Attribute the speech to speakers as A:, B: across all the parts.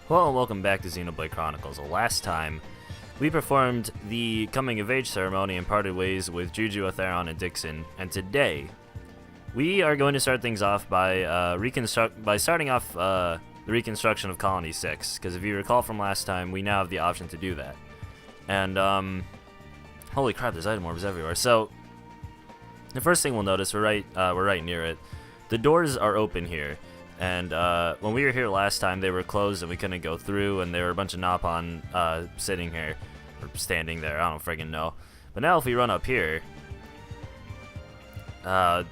A: Hello and welcome back to Xenoblade Chronicles. Last time, we performed the coming-of-age ceremony and parted ways with Juju, Atheron, and Dixon, and today, we are going to start things off by starting off the reconstruction of Colony 6, because if you recall from last time, we now have the option to do that. And, holy crap, there's item orbs everywhere. So, the first thing we'll notice, we're right near it. The doors are open here. And when we were here last time, they were closed and we couldn't go through, and there were a bunch of Nopon sitting here, or standing there, I don't friggin' know. But now if we run up here, the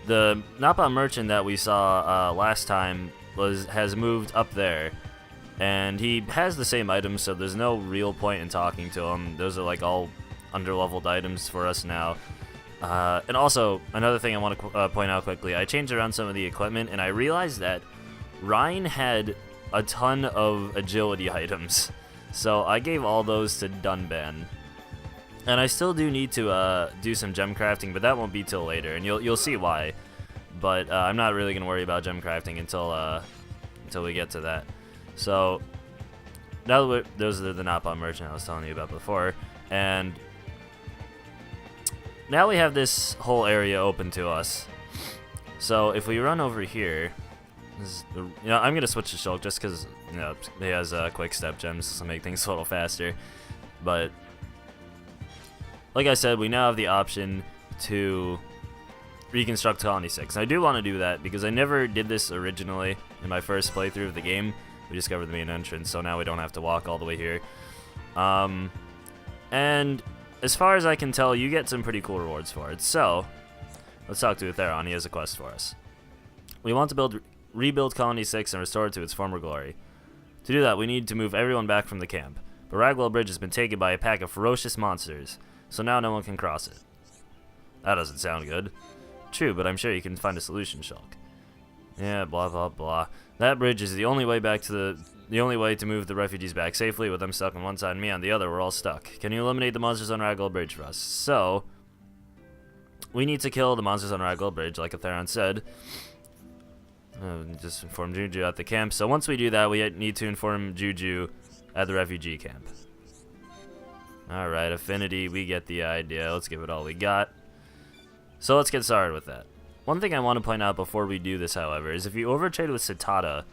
A: Nopon merchant that we saw last time has moved up there, and he has the same items, so there's no real point in talking to him. Those are like all under-leveled items for us now. And also, another thing I want to point out quickly, I changed around some of the equipment, and I realized that Ryan had a ton of agility items, so I gave all those to Dunban. And I still do need to do some gem crafting, but that won't be till later, and you'll see why. But I'm not really going to worry about gem crafting until we get to that. So, now that those are the Nopon merchant I was telling you about before, and now we have this whole area open to us. So if we run over here, I'm gonna switch to Shulk just because he has quick step gems to make things a little faster. But like I said, we now have the option to reconstruct Colony 6. And I do want to do that because I never did this originally in my first playthrough of the game. We discovered the main entrance, so now we don't have to walk all the way here. And as far as I can tell, you get some pretty cool rewards for it. So, let's talk to Atheron. He has a quest for us. We want to rebuild Colony 6 and restore it to its former glory. To do that, we need to move everyone back from the camp. But Ragwell Bridge has been taken by a pack of ferocious monsters, so now no one can cross it. That doesn't sound good. True, but I'm sure you can find a solution, Shulk. Yeah, blah blah blah. That bridge is the only way back to the only way to move the refugees back safely, with them stuck on one side and me on the other. We're all stuck. Can you eliminate the monsters on Ragwell Bridge for us? So, we need to kill the monsters on Ragwell Bridge, like Atheron said. Just inform Juju at the camp. So once we do that, we need to inform Juju at the refugee camp. Alright, Affinity, we get the idea. Let's give it all we got. So let's get started with that. One thing I want to point out before we do this, however, is if you overtrade with Satata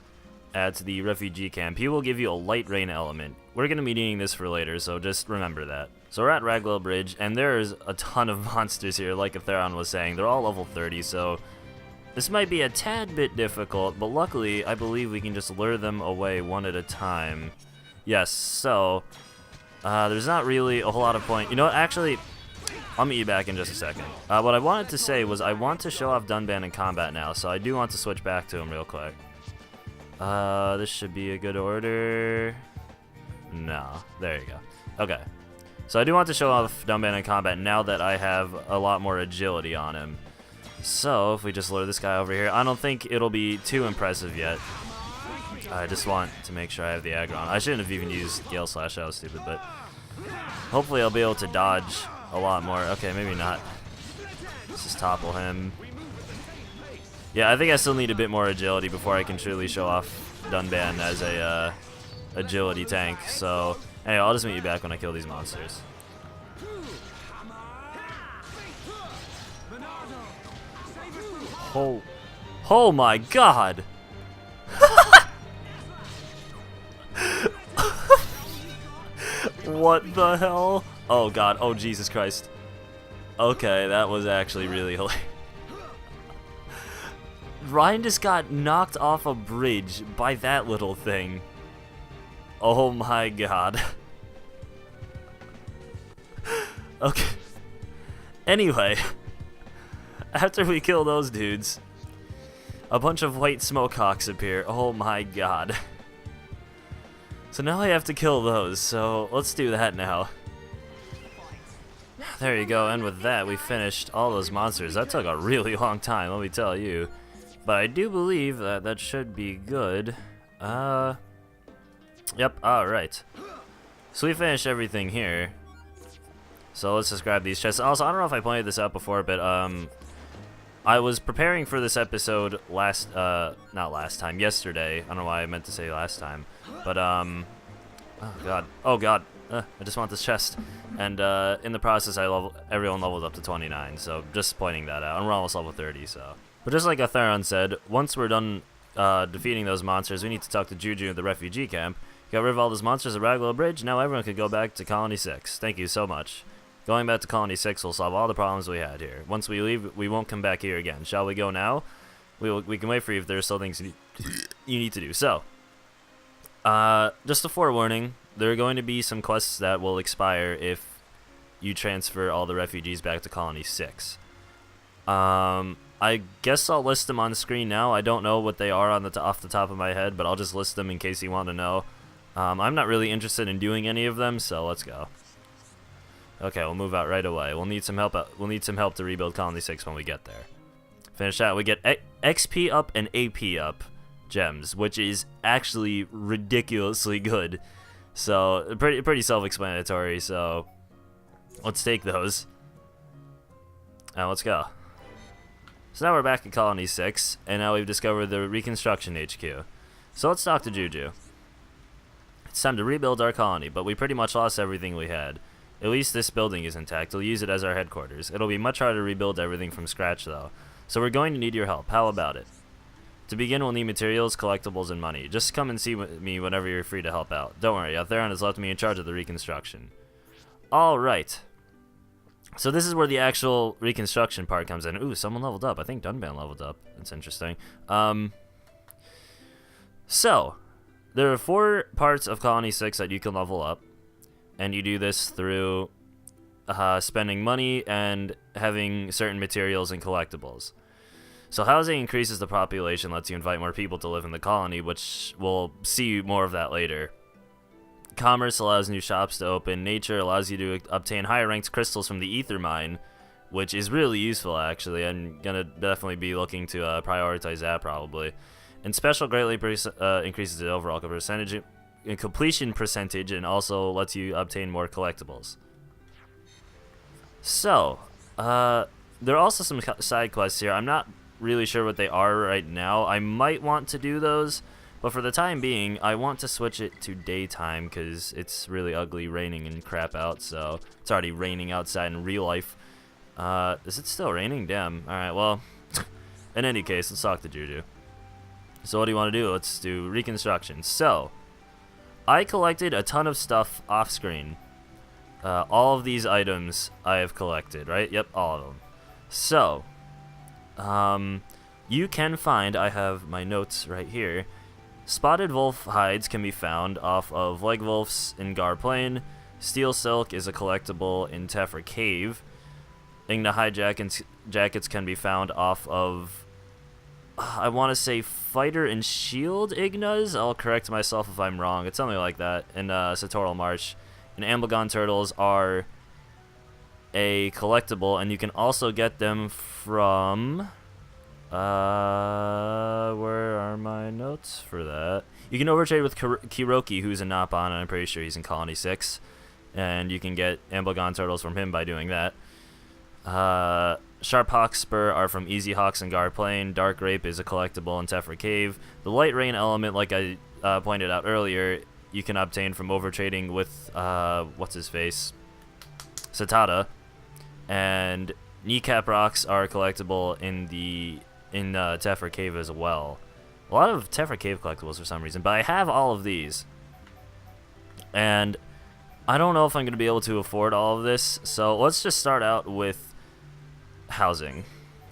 A: at the refugee camp, he will give you a light rain element. We're going to be needing this for later, so just remember that. So we're at Ragwell Bridge, and there's a ton of monsters here, like Atheron was saying. They're all level 30, so this might be a tad bit difficult, but luckily, I believe we can just lure them away one at a time. Yes, so there's not really a whole lot of point. You know what, actually, I'll meet you back in just a second. What I wanted to say was I want to show off Dunban in combat now, so I do want to switch back to him real quick. This should be a good order. No, there you go. Okay, so I do want to show off Dunban in combat now that I have a lot more agility on him. So if we just lure this guy over here, I don't think it'll be too impressive yet. I just want to make sure I have the aggro on. I shouldn't have even used Gale Slash, that was stupid, but hopefully I'll be able to dodge a lot more. Okay, maybe not. Let's just topple him. Yeah, I think I still need a bit more agility before I can truly show off Dunban as a agility tank. So, anyway, I'll just meet you back when I kill these monsters. Oh my god! What the hell? Oh god, oh Jesus Christ. Okay, that was actually really hilarious. Ryan just got knocked off a bridge by that little thing. Oh my god. Okay. Anyway, after we kill those dudes, a bunch of white smokehawks appear. Oh my god. So now I have to kill those, so let's do that now. There you go, and with that we finished all those monsters. That took a really long time, let me tell you. But I do believe that that should be good. Yep, alright. So we finished everything here. So let's just grab these chests. Also, I don't know if I pointed this out before, but I was preparing for this episode yesterday. I don't know why I meant to say last time. But oh god, I just want this chest. And in the process, everyone leveled up to 29. So just pointing that out, and we're almost level 30. So, but just like Theron said, once we're done defeating those monsters, we need to talk to Juju at the refugee camp. Got rid of all those monsters at Raglow Bridge. Now everyone can go back to Colony 6. Thank you so much. Going back to Colony 6 will solve all the problems we had here. Once we leave, we won't come back here again. Shall we go now? We can wait for you if there are still things you need to do. So, just a forewarning, there are going to be some quests that will expire if you transfer all the refugees back to Colony 6. I guess I'll list them on screen now. I don't know what they are off the top of my head, but I'll just list them in case you want to know. I'm not really interested in doing any of them, so let's go. Okay, we'll move out right away. We'll need some help. We'll need some help to rebuild Colony 6 when we get there. Finish that. We get XP up and AP up gems, which is actually ridiculously good. So pretty self-explanatory. So let's take those. Now let's go. So now we're back at Colony 6, and now we've discovered the Reconstruction HQ. So let's talk to Juju. It's time to rebuild our colony, but we pretty much lost everything we had. At least this building is intact. We'll use it as our headquarters. It'll be much harder to rebuild everything from scratch, though. So we're going to need your help. How about it? To begin, we'll need materials, collectibles, and money. Just come and see me whenever you're free to help out. Don't worry, Theron has left me in charge of the reconstruction. Alright. So this is where the actual reconstruction part comes in. Ooh, someone leveled up. I think Dunban leveled up. That's interesting. So, there are 4 parts of Colony 6 that you can level up. And you do this through spending money and having certain materials and collectibles. So housing increases the population, lets you invite more people to live in the colony, which we'll see more of that later. Commerce allows new shops to open. Nature allows you to obtain higher ranked crystals from the ether mine, which is really useful actually. I'm gonna definitely be looking to prioritize that probably. And special greatly increases the overall completion percentage and also lets you obtain more collectibles. So, there are also some side quests here. I'm not really sure what they are right now. I might want to do those, but for the time being, I want to switch it to daytime because it's really ugly raining and crap out, so it's already raining outside in real life. Is it still raining? Damn. Alright, well, in any case, let's talk to Juju. So what do you want to do? Let's do reconstruction. So, I collected a ton of stuff off screen. All of these items I have collected, right? Yep, all of them. So, you can find, I have my notes right here, spotted wolf hides can be found off of leg wolves in Gar Plain. Steel silk is a collectible in Tephra Cave. Igna hide jackets can be found off of, I want to say Fighter and Shield Ignas. I'll correct myself if I'm wrong. It's something like that in Satoral March. And Amblegon turtles are a collectible, and you can also get them from where are my notes for that? You can overtrade with Kiroki, who's a Napon, and I'm pretty sure he's in Colony 6, and you can get Amblegon turtles from him by doing that. Sharp Hawk Spur are from Easy Hawks and Gar Plain. Dark Rape is a collectible in Tephra Cave. The Light Rain element, like I pointed out earlier, you can obtain from overtrading with what's his face, Satata. And Kneecap Rocks are collectible in Tephra Cave as well. A lot of Tephra Cave collectibles for some reason, but I have all of these. And I don't know if I'm going to be able to afford all of this, so let's just start out with housing.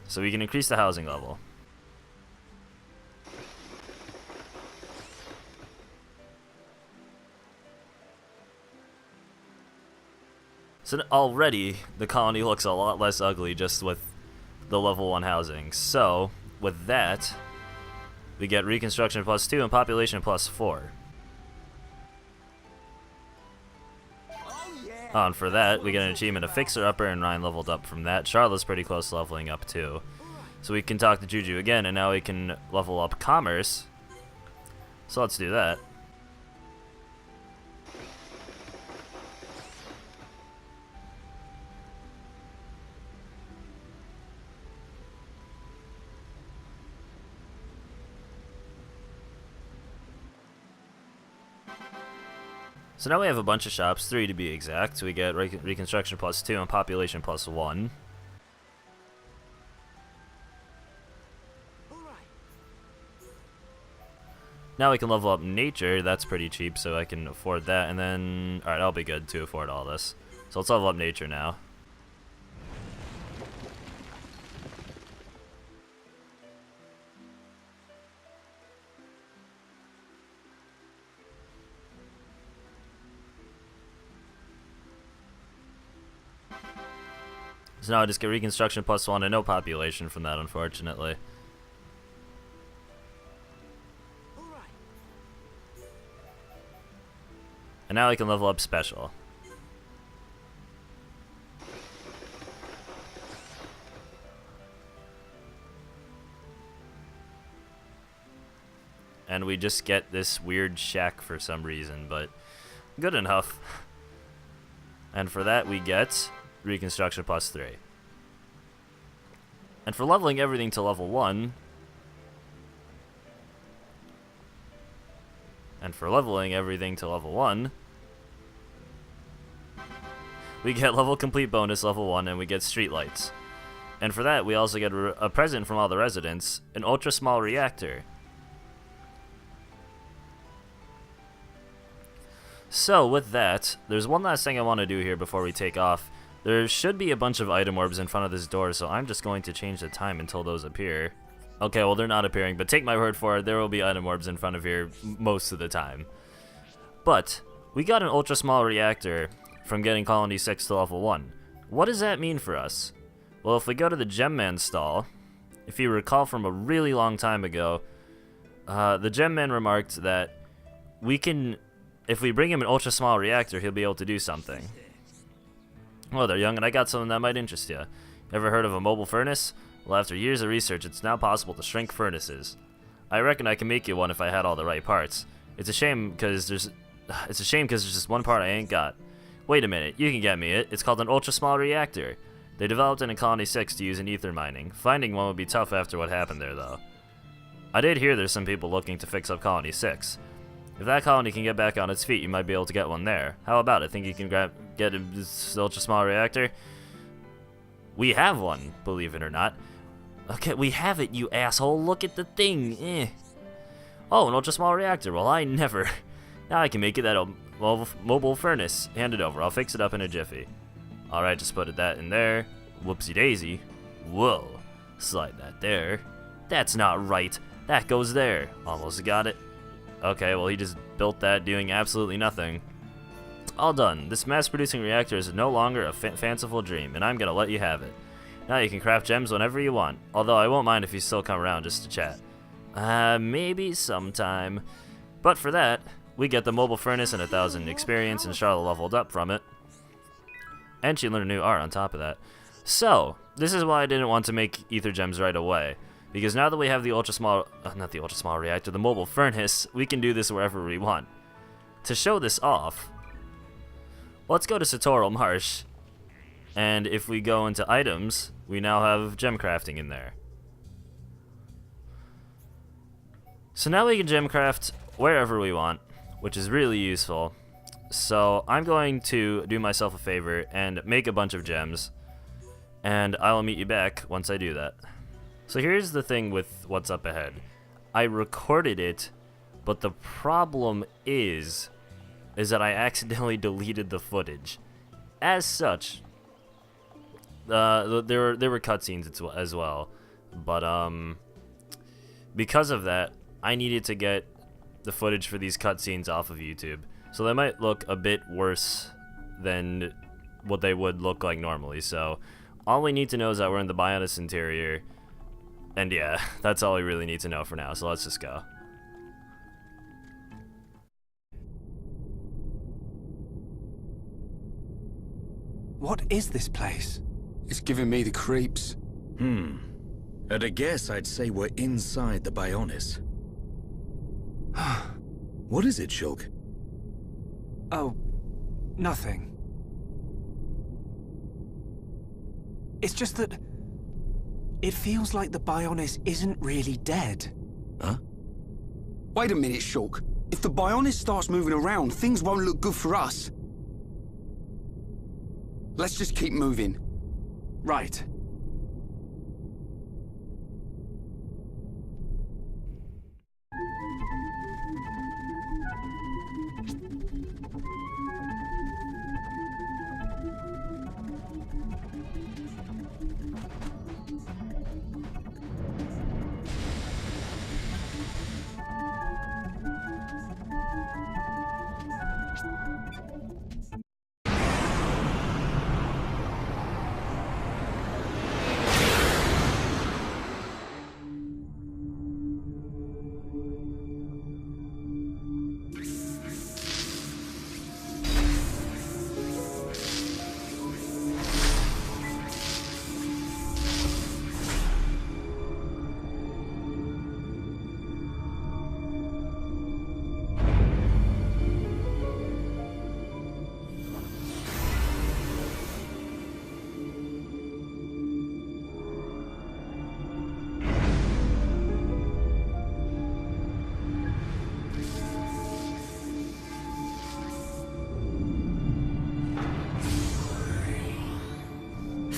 A: So we can increase the housing level. So already, the colony looks a lot less ugly just with the level 1 housing. So, with that, we get reconstruction +2 and population +4. And for that, we get an achievement of Fixer Upper, and Ryan leveled up from that. Charlotte's pretty close to leveling up too. So we can talk to Juju again, and now we can level up Commerce. So let's do that. So now we have a bunch of shops, 3 to be exact. We get reconstruction +2 and population +1. Now we can level up nature. That's pretty cheap, so I can afford that. And then, alright, I'll be good to afford all this. So let's level up nature now. So now I just get reconstruction +1 and no population from that, unfortunately. And now I can level up special. And we just get this weird shack for some reason, but good enough. And for that we get reconstruction +3. And for leveling everything to level 1, we get level complete bonus level 1 and we get streetlights. And for that we also get a present from all the residents, an ultra small reactor. So with that, there's one last thing I want to do here before we take off. There should be a bunch of item orbs in front of this door, so I'm just going to change the time until those appear. Okay, well they're not appearing, but take my word for it, there will be item orbs in front of here most of the time. But we got an ultra small reactor from getting Colony 6 to level 1. What does that mean for us? Well, if we go to the Gem Man stall, if you recall from a really long time ago, the Gem Man remarked that we can, if we bring him an ultra small reactor, he'll be able to do something. Hello there, young, and I got something that might interest you. Ever heard of a mobile furnace? Well, after years of research, it's now possible to shrink furnaces. I reckon I can make you one if I had all the right parts. It's a shame because there's just one part I ain't got. Wait a minute, you can get me it. It's called an ultra small reactor. They developed it in Colony 6 to use in ether mining. Finding one would be tough after what happened there, though. I did hear there's some people looking to fix up Colony 6. If that colony can get back on its feet, you might be able to get one there. How about it? Think you can get this ultra small reactor? We have one, believe it or not. Okay, we have it, you asshole. Look at the thing. Oh, an ultra small reactor. Well, I never. Now I can make it that mobile furnace. Hand it over. I'll fix it up in a jiffy. Alright, just put that in there. Whoopsie daisy. Whoa. Slide that there. That's not right. That goes there. Almost got it. Okay, well he just built that doing absolutely nothing. All done. This mass-producing reactor is no longer a fanciful dream, and I'm gonna let you have it. Now you can craft gems whenever you want, although I won't mind if you still come around just to chat. Maybe sometime. But for that, we get the mobile furnace and 1,000 experience, and Charlotte leveled up from it. And she learned a new art on top of that. So, this is why I didn't want to make ether gems right away. Because now that we have the the mobile furnace, we can do this wherever we want. To show this off, let's go to Satoral Marsh, and if we go into items, we now have gem crafting in there. So now we can gem craft wherever we want, which is really useful. So I'm going to do myself a favor and make a bunch of gems, and I will meet you back once I do that. So here's the thing with what's up ahead. I recorded it, but the problem is that I accidentally deleted the footage. As such, there were cutscenes as well, but because of that, I needed to get the footage for these cutscenes off of YouTube. So they might look a bit worse than what they would look like normally. So all we need to know is that we're in the Bionis interior. And yeah, that's all we really need to know for now, so let's just go.
B: What is this place?
C: It's giving me the creeps.
D: At a guess, I'd say we're inside the Bionis. What is it, Shulk?
B: Oh, nothing. It's just that it feels like the Bionis isn't really dead.
D: Huh?
C: Wait a minute, Shulk. If the Bionis starts moving around, things won't look good for us. Let's just keep moving.
B: Right.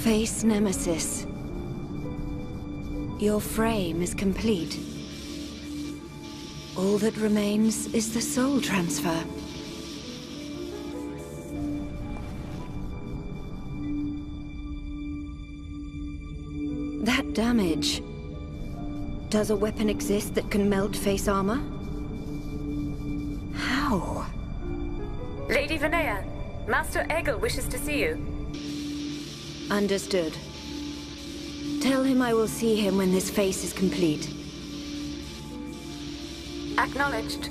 E: Face Nemesis. Your frame is complete. All that remains is the soul transfer. That damage... Does a weapon exist that can melt face armor? How?
F: Lady Vinaya, Master Egil wishes to see you.
E: Understood. Tell him I will see him when this face is complete.
F: Acknowledged.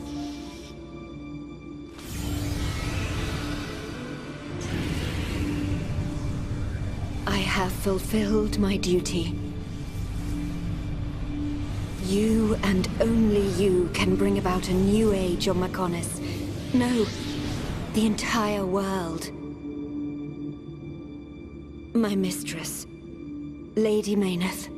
E: I have fulfilled my duty. You and only you can bring about a new age on Mechonis. No, the entire world. My mistress, Lady Mayneth.